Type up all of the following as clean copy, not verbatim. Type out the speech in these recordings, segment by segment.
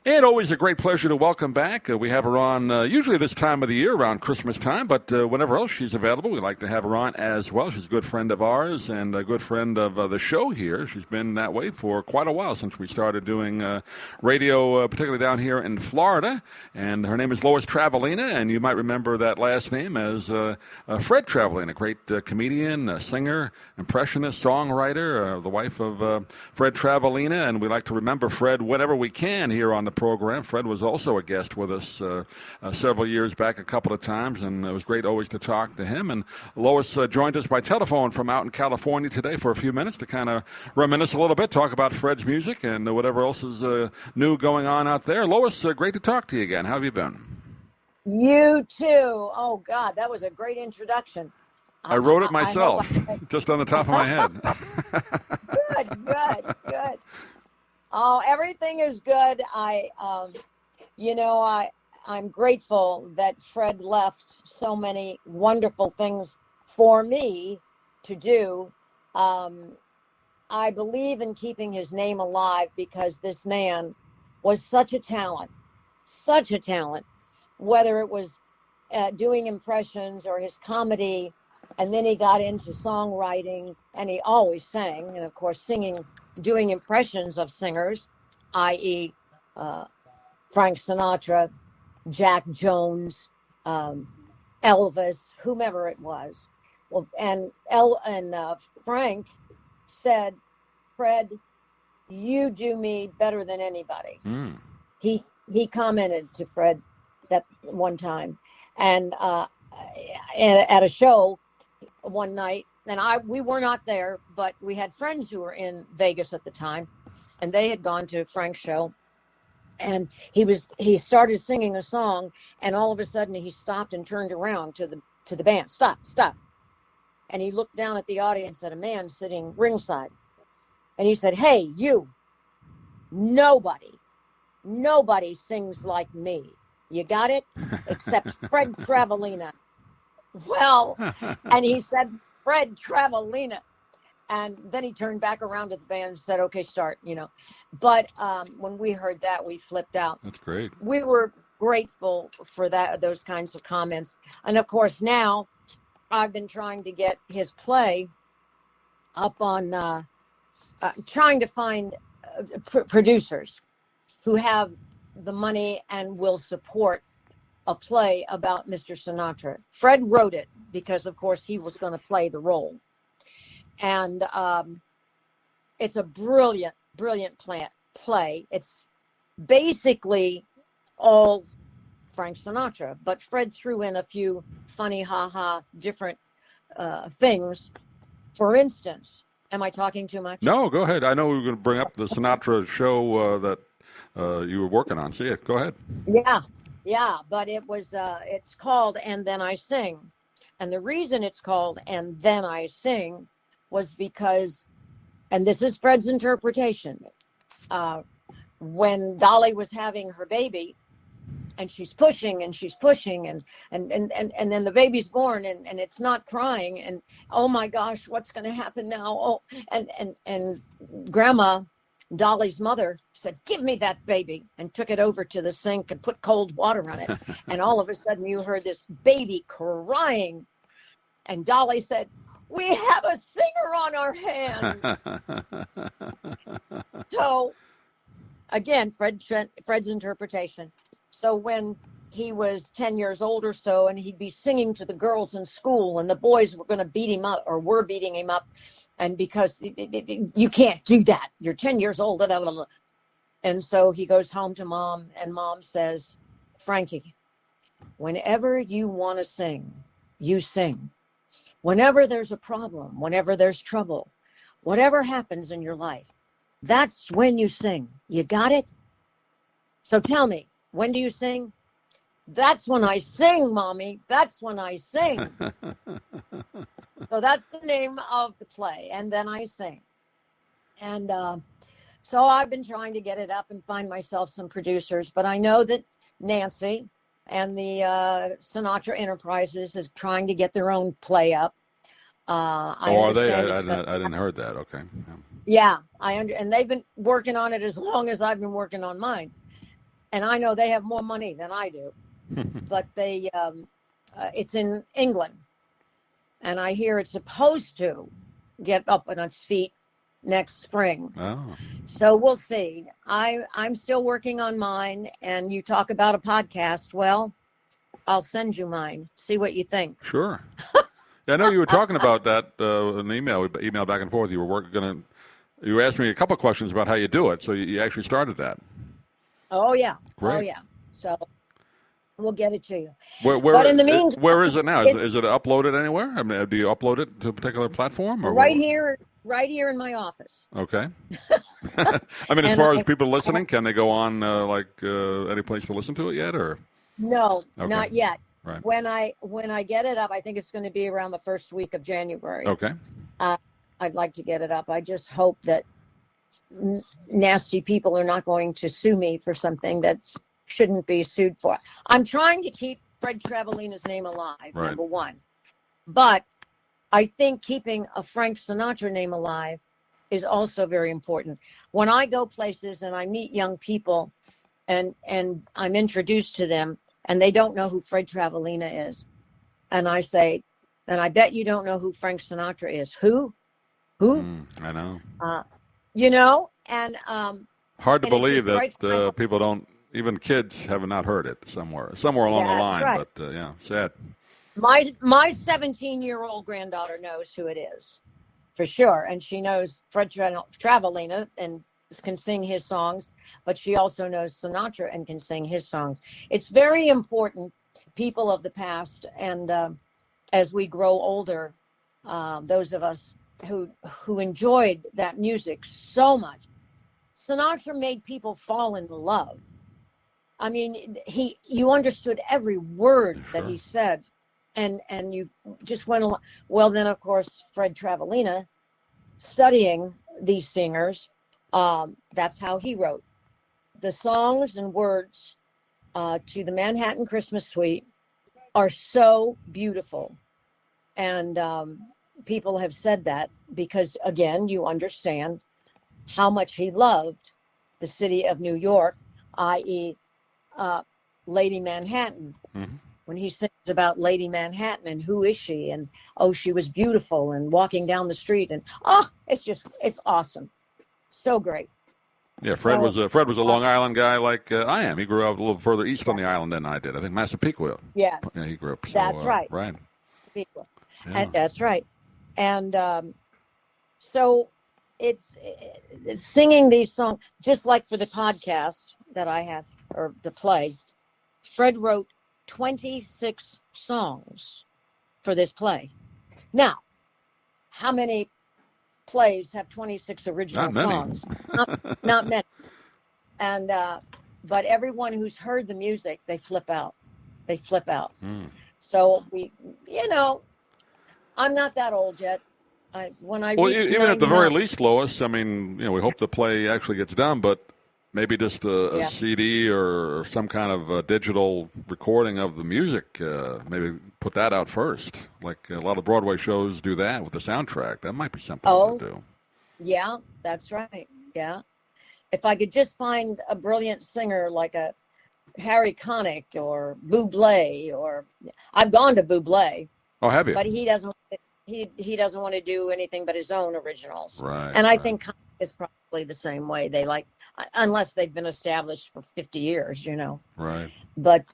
And always a great pleasure to welcome back. We have her on usually this time of the year, around Christmas time, but whenever else she's available, we like to have her on as well. She's a good friend of ours and a good friend of the show here. She's been that way for quite a while since we started doing radio, particularly down here in Florida. And her name is Lois Travalena, and you might remember that last name as Fred Travalena, a great comedian, singer, impressionist, songwriter, the wife of Fred Travalena. And we like to remember Fred whenever we can here on the program. Fred was also a guest with us several years back a couple of times, and it was great always to talk to him. And Lois joined us by telephone from out in California today for a few minutes to kind of reminisce a little bit, talk about Fred's music and whatever else is new going on out there. Lois, great to talk to you again. How have you been? You too. Oh, God, that was a great introduction. I wrote it myself, just on the top of my head. Good. Oh, everything is good. I'm grateful that Fred left so many wonderful things for me to do. I believe in keeping his name alive because this man was such a talent, whether it was doing impressions or his comedy. And then he got into songwriting, and he always sang, and of course singing, doing impressions of singers, i.e. Frank Sinatra, Jack Jones, Elvis, whomever it was. Well, and Frank said, "Fred, you do me better than anybody." Mm. He commented to Fred that one time, and at a show one night, and we were not there, but we had friends who were in Vegas at the time, and they had gone to Frank's show, and he started singing a song, and all of a sudden he stopped and turned around to the band. Stop. And he looked down at the audience at a man sitting ringside, and he said, "Hey, you, nobody sings like me. You got it? Except Fred Travalena." Well, and he said, "Fred Travalena." And then he turned back around to the band and said, "Okay, start," But when we heard that, we flipped out. That's great. We were grateful for those kinds of comments. And of course, now I've been trying to get his play up on, trying to find producers who have the money and will support a play about Mr. Sinatra. Fred wrote it because, of course, he was going to play the role. And it's a brilliant play. It's basically all Frank Sinatra, but Fred threw in a few funny, different things. For instance, am I talking too much? No, go ahead. I know we were going to bring up the Sinatra show that you were working on. So, yeah, go ahead. Yeah, but it's called And Then I Sing. And the reason it's called And Then I Sing was because, and this is Fred's interpretation, when Dolly was having her baby, and she's pushing and then the baby's born and it's not crying, and oh my gosh, what's going to happen now? Oh, and Grandma, Dolly's mother, said, "Give me that baby," and took it over to the sink and put cold water on it. And all of a sudden you heard this baby crying. And Dolly said, "We have a singer on our hands." So, again, Fred's interpretation. So when he was 10 years old or so, and he'd be singing to the girls in school, and the boys were going to beat him up, or were beating him up, and because you can't do that, you're 10 years old, blah, blah, blah. And so he goes home to Mom, and Mom says, "Frankie, whenever you want to sing, you sing. Whenever there's a problem, whenever there's trouble, whatever happens in your life, that's when you sing. You got it? So tell me, when do you sing?" "That's when I sing, Mommy. That's when I sing." So that's the name of the play, And Then I Sing. And so I've been trying to get it up and find myself some producers, but I know that Nancy and the Sinatra Enterprises is trying to get their own play up. Are they? I didn't heard that. Okay. Yeah, and they've been working on it as long as I've been working on mine. and I know they have more money than I do, but it's in England, and I hear it's supposed to get up on its feet next spring. Oh. So we'll see. I'm still working on mine, and you talk about a podcast. Well, I'll send you mine. See what you think. Sure. Yeah, I know you were talking about that in an email. We emailed back and forth. You were asking me a couple of questions about how you do it. So you actually started that. Oh yeah. Great. Oh yeah. So we'll get it to you. Where But in the meantime, where is it now? Is it uploaded anywhere? I mean, do you upload it to a particular platform or right here in my office. Okay. I mean, as far as people listening, can they go on any place to listen to it yet, or no, Okay. not yet. Right. When I get it up, I think it's going to be around the first week of January. Okay. I'd like to get it up. I just hope that nasty people are not going to sue me for something that shouldn't be sued for. I'm trying to keep Fred Travelena's name alive, Right. number one. But I think keeping a Frank Sinatra name alive is also very important. When I go places and I meet young people and I'm introduced to them and they don't know who Fred Travalena is, and I say, and I bet you don't know who Frank Sinatra is. Who? I know. And Hard to and it believe just that people don't, even kids have not heard it somewhere along the That's line. right. But yeah, sad. My 17-year-old granddaughter knows who it is, for sure, and she knows Fred Travalena and can sing his songs, but she also knows Sinatra and can sing his songs. It's very important, people of the past, and as we grow older, those of us who enjoyed that music so much. Sinatra made people fall in love. I mean, you understood every word Sure. that he said, and you just went along. Well, then of course Fred Travalena, studying these singers, that's how he wrote the songs and words to the Manhattan Christmas Suite are so beautiful, and people have said that because, again, you understand how much he loved the city of New York, i.e., Lady Manhattan. Mm-hmm. When he sings about Lady Manhattan and who is she, and oh, she was beautiful, and walking down the street, and it's awesome, so great. Yeah, Fred was a Long uh, Island guy like I am. He grew up a little further east on the island than I did. I think Massapequa. Yeah, Yeah, he grew up. So, that's right. Right. People, Yeah. and that's right, and so it's singing these songs, just like for the podcast that I have, or the play. Fred wrote 26 songs for this play. Now, how many plays have 26 original Not many. songs? Not many. And but everyone who's heard the music, they flip out. They flip out. Mm. So I'm not that old yet. When I Well, reach even at the very 99, least, Lois, I mean, we hope the play actually gets done, but maybe just a Yeah. CD or some kind of digital recording of the music, maybe put that out first. Like a lot of Broadway shows do that with the soundtrack. That might be something to do. Yeah, that's right. Yeah. If I could just find a brilliant singer like a Harry Connick or Bublé, or I've gone to Bublé, Oh, have you? but he doesn't want to do anything but his own originals. Right. And I right. think Connick is probably the same way. They like, unless they've been established for 50 years, Right. But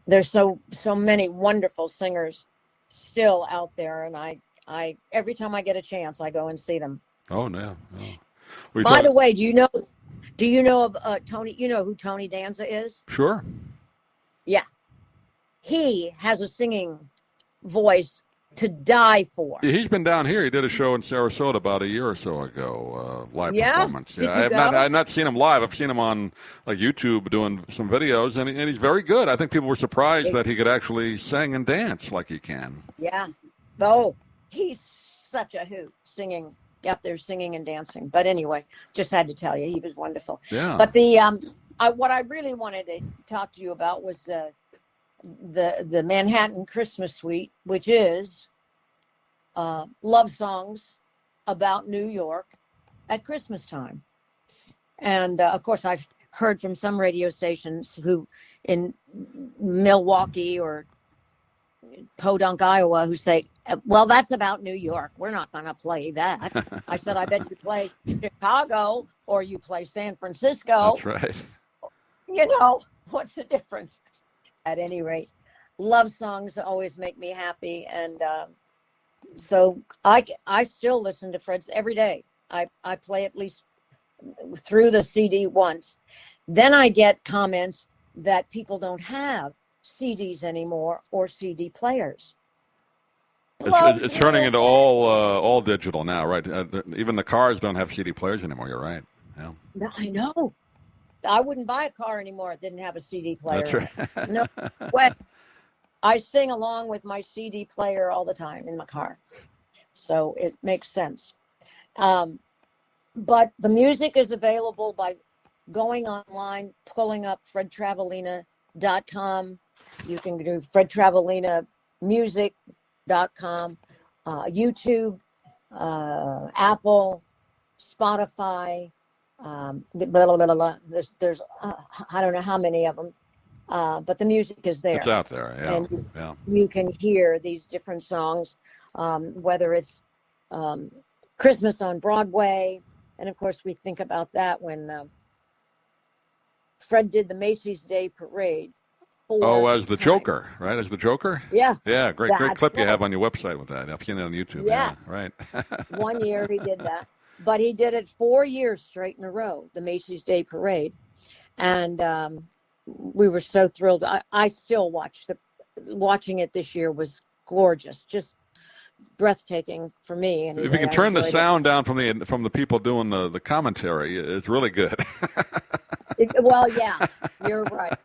there's so many wonderful singers still out there, and I every time I get a chance, I go and see them. Oh, no. By the way, do you know of Tony? You know who Tony Danza is? Sure. Yeah. He has a singing voice to die for. He's been down here. He did a show in Sarasota about a year or so ago, live performance. Did you I go? have not seen him live. I've seen him on like YouTube doing some videos, and he's very good. I think people were surprised that he could actually sing and dance like he can. Yeah. Oh, he's such a hoot singing. Up there singing and dancing. But anyway, just had to tell you, he was wonderful. Yeah. But what I really wanted to talk to you about was the Manhattan Christmas Suite, which is love songs about New York at Christmas time. And of course, heard from some radio stations who in Milwaukee or Podunk, Iowa, who say, well, that's about New York. We're not going to play that. I said, I bet you play Chicago or you play San Francisco. That's right. What's the difference? At any rate, love songs always make me happy. And so I still listen to Fred's every day. I play at least through the CD once. Then I get comments that people don't have CDs anymore or CD players. It's turning into all digital now, right? Even the cars don't have CD players anymore. You're right. Yeah. I know. I wouldn't buy a car anymore if it didn't have a CD player. That's right. No way. I sing along with my CD player all the time in my car. So it makes sense. But the music is available by going online, pulling up fredtravalena.com. You can do fredtravalena.music.com, YouTube, Apple, Spotify. There's I don't know how many of them, but the music is there. It's out there, yeah. And you can hear these different songs, whether it's Christmas on Broadway, and of course we think about that when Fred did the Macy's Day Parade. As the Joker, right? As the Joker? Yeah. Yeah, great clip you have on your website with that. I've seen it on YouTube. Yes. Yeah, right. 1 year he did that. But he did it 4 years straight in a row, the Macy's Day Parade. And we were so thrilled. I still watching it this year was gorgeous, just breathtaking for me. Anyway. If you can turn the sound down from the people doing the commentary, it's really good. Well, yeah, you're right.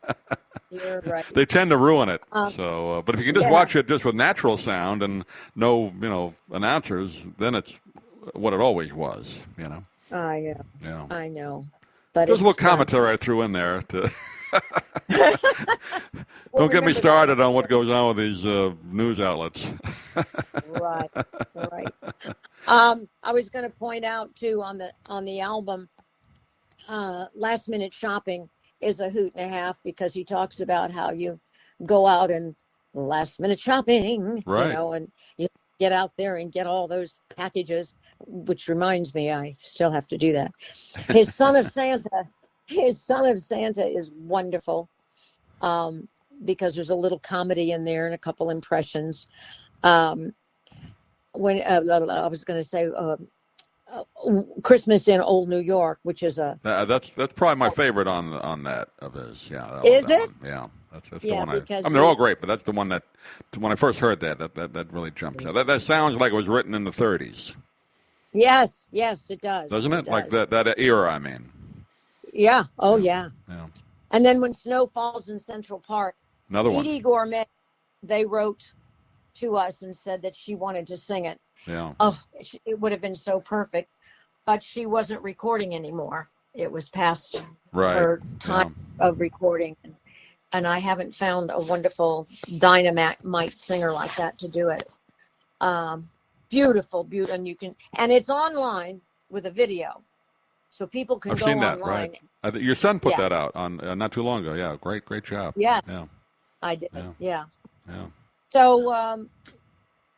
You're right. They tend to ruin it. But if you can just watch it just with natural sound and no, announcers, then it's what it always was. Yeah. Yeah. I know. But there's a little commentary I threw in there to. Don't get me started on what goes on with these news outlets. Right. I was going to point out too on the album, Last Minute Shopping is a hoot and a half because he talks about how you go out and last minute shopping, right. And you get out there and get all those packages, which reminds me, I still have to do that. His Son of Santa is wonderful because there's a little comedy in there and a couple impressions. When I was going to say Christmas in Old New York, which is that's probably my favorite on that of his. Yeah. Is it? One. Yeah. That's the one. They're all great, but that's the one that when I first heard that really jumps out. That sounds like it was written in the 30s. Yes, it does. Doesn't it? Like that era, I mean. Yeah. Oh, yeah. Yeah. And then when Snow Falls in Central Park, another one. Edie Gourmet, they wrote to us and said that she wanted to sing it. Yeah. Oh, it would have been so perfect, but she wasn't recording anymore. It was past her time of recording, and I haven't found a wonderful dynamite singer like that to do it. Beautiful, and it's online with a video, so people can I've go seen that, online. Right. Your son put that out on not too long ago. Yeah, great job. Yes, yeah. I did. Yeah. So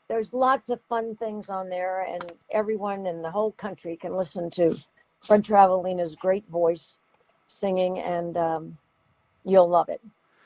there's lots of fun things on there, and everyone in the whole country can listen to Fred Travelena's great voice singing, and you'll love it.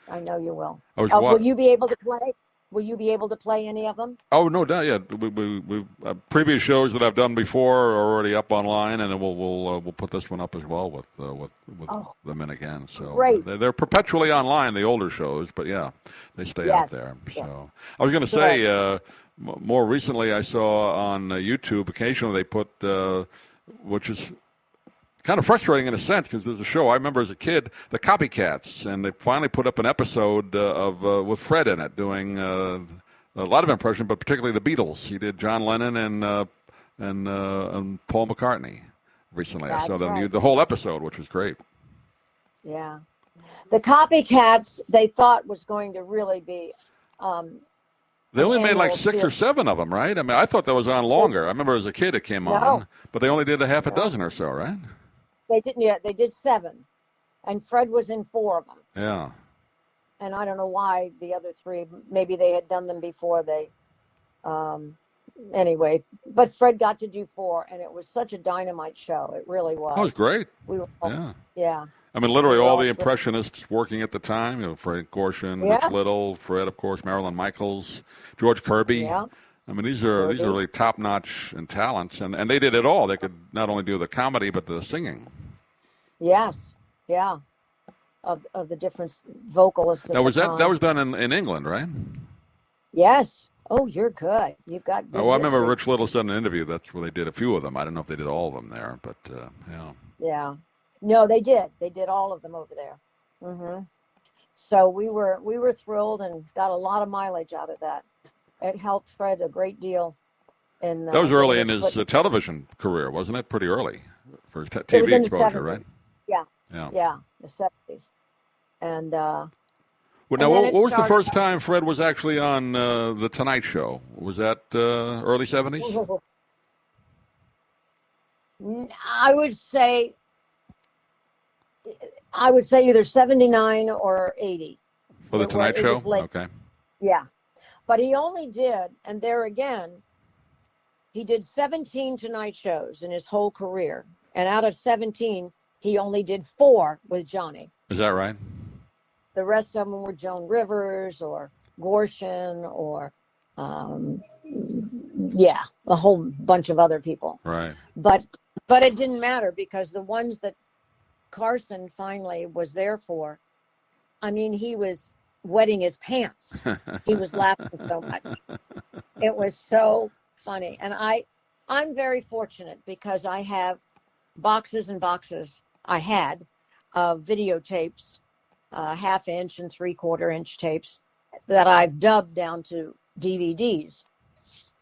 I know you will. Will you be able to play? Will you be able to play any of them? Oh, no doubt. Yeah, we previous shows that I've done before are already up online, and then we'll put this one up as well with them in again. So great. They're perpetually online, the older shows, but yeah, they stay out there. So I was going to say, more recently I saw on YouTube occasionally they put, which is kind of frustrating in a sense because there's a show I remember as a kid, The Copycats, and they finally put up an episode with Fred in it doing a lot of impression, but particularly the Beatles. He did John Lennon and Paul McCartney recently. I saw the whole episode, which was great. Yeah, The Copycats they thought was going to really be. They only made like 6 or 7 of them, right? I mean, I thought that was on longer. I remember as a kid it came on, but they only did a half a dozen or so, right? They didn't. Yeah, they did 7, and Fred was in 4 of them. Yeah. And I don't know why the other 3. Maybe they had done them before they. Anyway, but Fred got to do 4, and it was such a dynamite show. It really was. That was great. We were. Yeah. Yeah. I mean, literally We were all all the thrilled. impressionists working at the time. Frank Gorshin, Yeah. Rich Little, Fred, of course, Marilyn Michaels, George Kirby. Yeah. I mean, these are really top notch in talents, and they did it all. They could not only do the comedy but the singing. Yes. Yeah. Of the different vocalists. Now that was done in England, right? Yes. Oh, you're good. You've got good I remember history. Rich Little said in an interview that's where they did a few of them. I don't know if they did all of them there, but yeah. Yeah. No, they did. They did all of them over there. So we were thrilled and got a lot of mileage out of that. It helped Fred a great deal. That was early in his television career, wasn't it? Pretty early for his TV exposure, right? Yeah. Yeah. Yeah, the 70s. And well, now, what was the first time Fred was actually on The Tonight Show? Was that early 70s? I would say either 79 or 80. For The Tonight Show? Okay. Yeah. But he only did, and there again, he did 17 Tonight Shows in his whole career. And out of 17, he only did 4 with Johnny. Is that right? The rest of them were Joan Rivers or Gorshin or, a whole bunch of other people. Right. But it didn't matter because the ones that Carson finally was there for, I mean, he was wetting his pants. He was laughing so much. It was so funny. And I'm very fortunate because I have boxes and boxes I had of videotapes, 1/2 inch and 3/4 inch tapes that I've dubbed down to DVDs.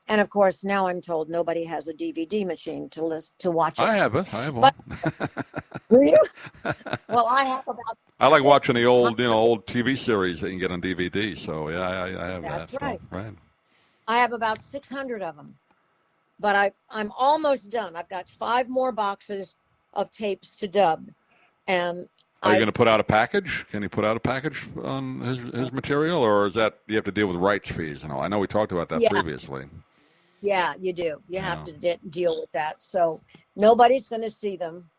And of course, now I'm told nobody has a DVD machine to watch it. I have it. I have one. Do you? Well, I have about. I like watching the old TV series that you can get on DVD. So yeah, I have That's that. right. So, right. I have about 600 of them, but I'm almost done. I've got 5 more boxes of tapes to dub, and. Are you going to put out a package? Can you put out a package on his material, or is that you have to deal with rights fees and all? I know we talked about that previously. Yeah, you do. You have to deal with that. So nobody's going to see them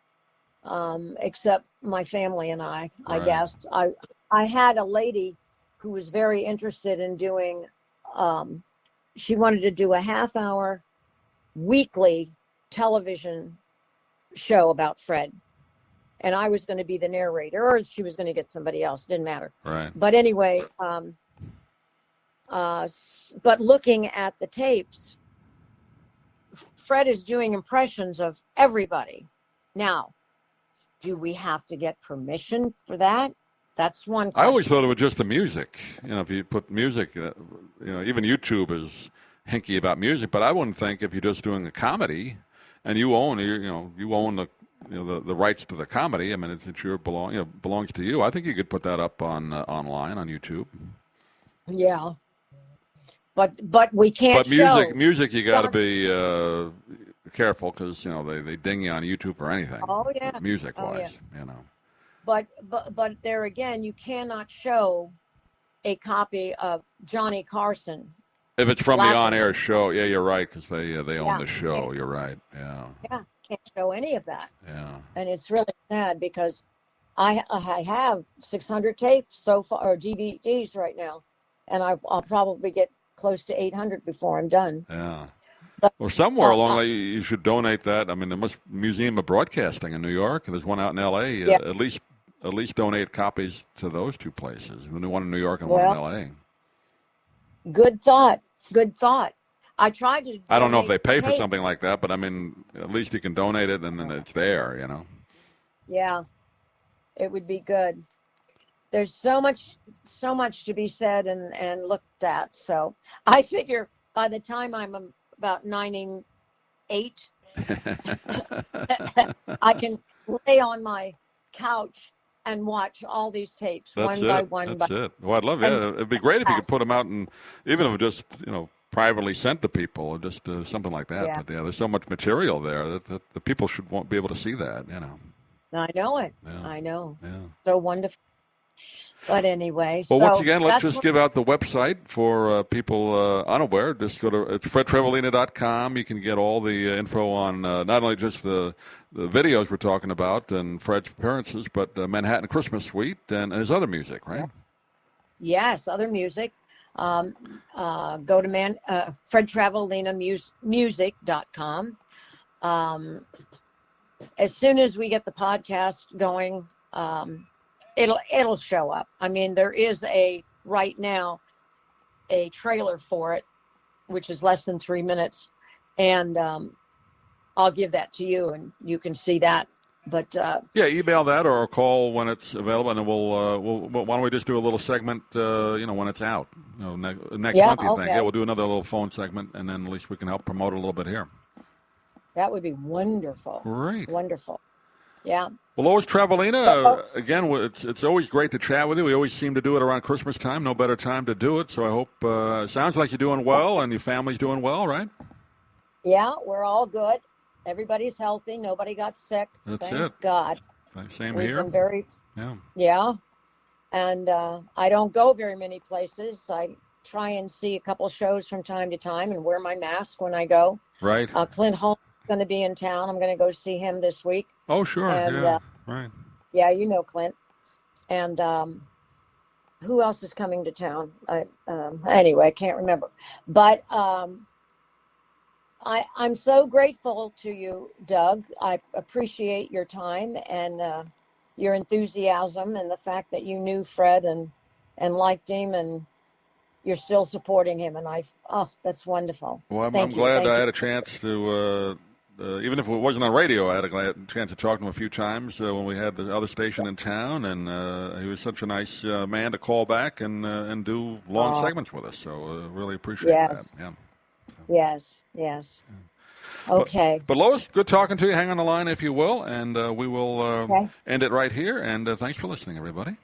except my family and I guess. I had a lady who was very interested in doing, she wanted to do a 1/2 hour weekly television show about Fred. And I was going to be the narrator, or she was going to get somebody else. Didn't matter. Right. But anyway, but looking at the tapes, Fred is doing impressions of everybody. Now, do we have to get permission for that? That's one question. I always thought it was just the music. If you put music, even YouTube is hinky about music. But I wouldn't think if you're just doing a comedy and you own the rights to the comedy. I mean, it's your belongs to you. I think you could put that up online on YouTube. Yeah, but we can't. But music, you got to be careful because they ding you on YouTube for anything. Oh yeah, music wise, But there again, you cannot show a copy of Johnny Carson. If it's from the on-air show, yeah, you're right because they own the show. You're right. Yeah. Yeah. Can't show any of that. Yeah. And it's really sad because I have 600 tapes so far, or DVDs right now, and I'll probably get close to 800 before I'm done. Yeah. Well, somewhere along the way, you should donate that. I mean, there must Museum of Broadcasting in New York, and there's one out in L.A. At least donate copies to those 2 places. One in New York and one in L.A. Good thought. Good thought. I tried to. I don't know if they pay for something like that, but I mean, at least you can donate it and then it's there, Yeah, it would be good. There's so much to be said and looked at. So I figure by the time I'm about 98, I can lay on my couch and watch all these tapes one by one. That's it. Well, I'd love it. Yeah, it'd be great if you could put them out, and even if it just privately sent to people, or just something like that. Yeah. But there's so much material there that the people should be able to see that. I know it. Yeah. I know. Yeah. So wonderful. But anyway, Well, so once again, let's that's just give out the website for people unaware. Just go to fredtravalena.com. You can get all the info on not only just the videos we're talking about and Fred's appearances, but Manhattan Christmas Suite and his other music, right? Yes, other music. Go to fredtravalena music.com. As soon as we get the podcast going, it'll show up. I mean, there is right now a trailer for it, which is less than 3 minutes, and I'll give that to you, and you can see that. But yeah, email that or call when it's available, and then we'll why don't we just do a little segment, when it's out, next month. You think? okay. Yeah, we'll do another little phone segment, and then at least we can help promote it a little bit here. That would be wonderful. Great. Wonderful. Yeah. Well, Lois Travalena, again, it's always great to chat with you. We always seem to do it around Christmas time. No better time to do it. So I hope it sounds like you're doing well and your family's doing well, right? Yeah, we're all good. Everybody's healthy. Nobody got sick. That's Thank it. God. Same We've here. been very, Yeah. And I don't go very many places. I try and see a couple shows from time to time and wear my mask when I go. Right. Clint Holmes is going to be in town. I'm going to go see him this week. Oh, sure. And, right. Yeah, you know Clint. And who else is coming to town? Anyway, I can't remember. But I'm so grateful to you, Doug. I appreciate your time and your enthusiasm and the fact that you knew Fred and liked him and you're still supporting him. And that's wonderful. Well, I'm glad I had a chance to, even if it wasn't on radio, I had a chance to talk to him a few times when we had the other station in town. And he was such a nice man to call back and do long segments with us. So really appreciate that. Yeah. Yes. Okay. But Lois, good talking to you. Hang on the line if you will, and we will end it right here. And thanks for listening, everybody.